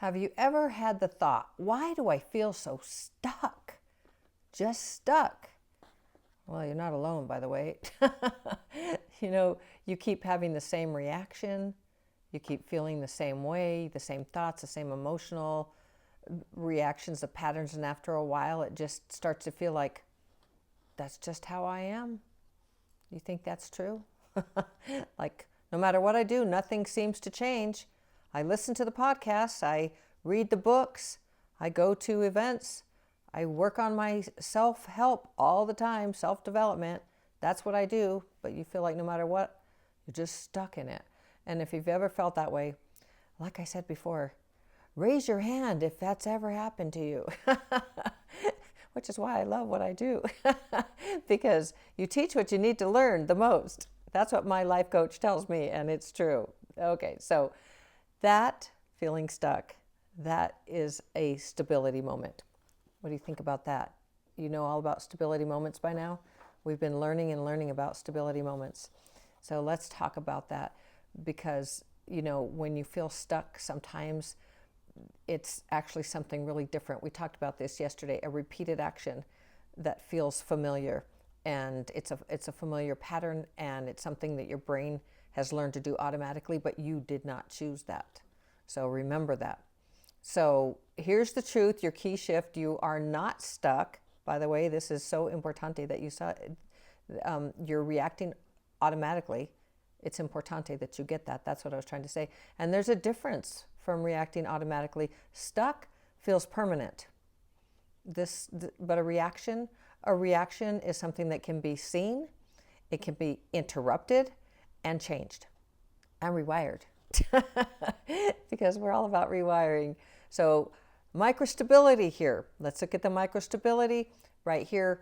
Have you ever had the thought, why do I feel so stuck? Just stuck. Well, you're not alone, by the way. You keep having the same reaction. You keep feeling the same way, the same thoughts, the same emotional reactions, the patterns. And after a while, it just starts to feel like, that's just how I am. You think that's true? Like, no matter what I do, nothing seems to change. I listen to the podcasts, I read the books, I go to events, I work on my self-help all the time, self-development. That's what I do, but you feel like no matter what, you're just stuck in it. And if you've ever felt that way, like I said before, raise your hand if that's ever happened to you. Which is why I love what I do. Because you teach what you need to learn the most. That's what my life coach tells me, and it's true. Okay, so that feeling stuck, that is a stability moment. What do you think about that? You know all about stability moments by now? We've been learning and learning about stability moments. So let's talk about that, because, when you feel stuck, sometimes it's actually something really different. We talked about this yesterday, a repeated action that feels familiar. And it's a familiar pattern, and it's something that your brain has learned to do automatically, but you did not choose that. So remember that. So here's the truth, your key shift. You are not stuck. By the way, this is so importante that you saw, you're reacting automatically. It's importante that you get that. That's what I was trying to say. And there's a difference from reacting automatically. Stuck feels permanent. But a reaction is something that can be seen, it can be interrupted and changed and rewired. Because we're all about rewiring. So microstability here. Let's look at the microstability right here.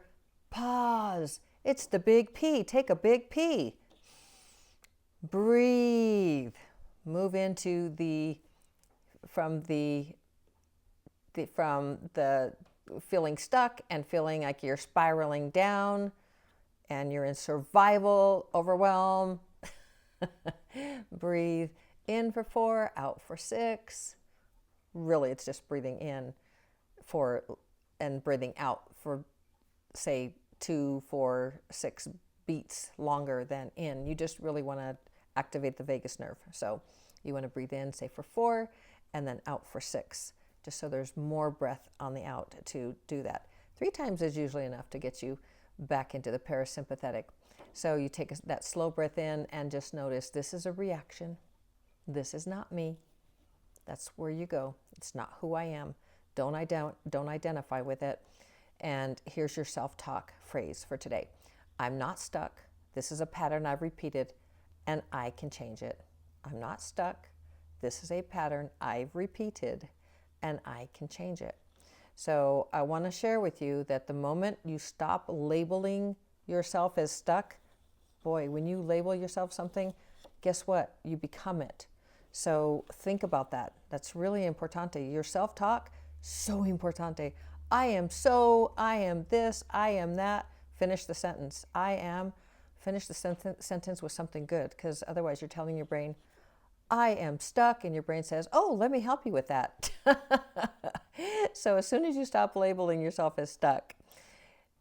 Pause. It's the big P. Take a big P. Breathe. Move into from the feeling stuck and feeling like you're spiraling down and you're in survival, overwhelm. Breathe in for 4, out for 6. Really, it's just breathing in and breathing out for, say, 2, 4, 6 beats longer than in. You just really want to activate the vagus nerve. So you want to breathe in, say, for 4, and then out for 6. Just so there's more breath on the out to do that. 3 times is usually enough to get you back into the parasympathetic. So you take that slow breath in and just notice this is a reaction. This is not me. That's where you go. It's not who I am. Don't identify with it. And here's your self-talk phrase for today. I'm not stuck. This is a pattern I've repeated, and I can change it. I'm not stuck. This is a pattern I've repeated, and I can change it. So I want to share with you that the moment you stop labeling yourself as stuck, boy, when you label yourself something, guess what? You become it. So think about that. That's really importante. Your self-talk, so importante. I am this, I am that. Finish the sentence. Finish the sentence with something good, because otherwise you're telling your brain, I am stuck, and your brain says, oh, let me help you with that. So as soon as you stop labeling yourself as stuck,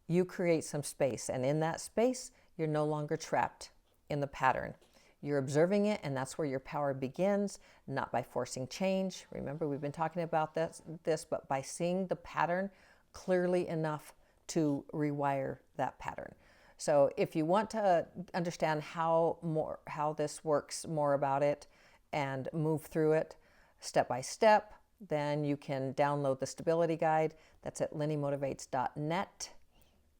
you create some space. And in that space, you're no longer trapped in the pattern. You're observing it, and that's where your power begins, not by forcing change. Remember, we've been talking about this, but by seeing the pattern clearly enough to rewire that pattern. So if you want to understand how this works, more about it, and move through it step by step, then you can download the stability guide. That's at lennymotivates.net,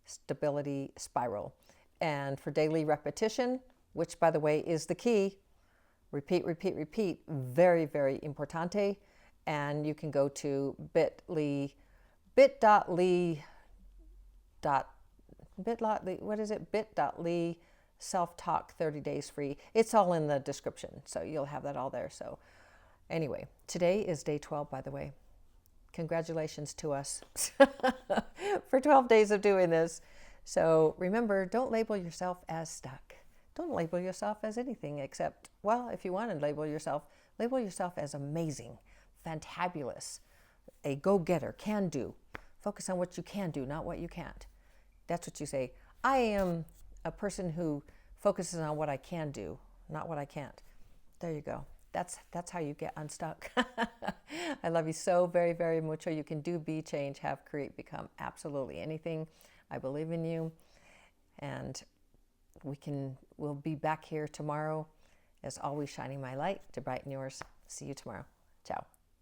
stability spiral. And for daily repetition, which by the way is the key, repeat, repeat, repeat, very, very importante. And you can go to bit.ly, bit.ly self-talk 30 days free. It's all in the description, so you'll have that all there. So anyway, today is day 12, by the way. Congratulations to us for 12 days of doing this. So remember, don't label yourself as stuck. Don't label yourself as anything except, well, if you want to label yourself as amazing, fantabulous, a go-getter, can do. Focus on what you can do, not what you can't. That's what you say. I am a person who focuses on what I can do, not what I can't. There you go. That's how you get unstuck. I love you so very, very much. You can do, be, change, have, create, become absolutely anything. I believe in you. And we'll be back here tomorrow, as always, shining my light to brighten yours. See you tomorrow. Ciao.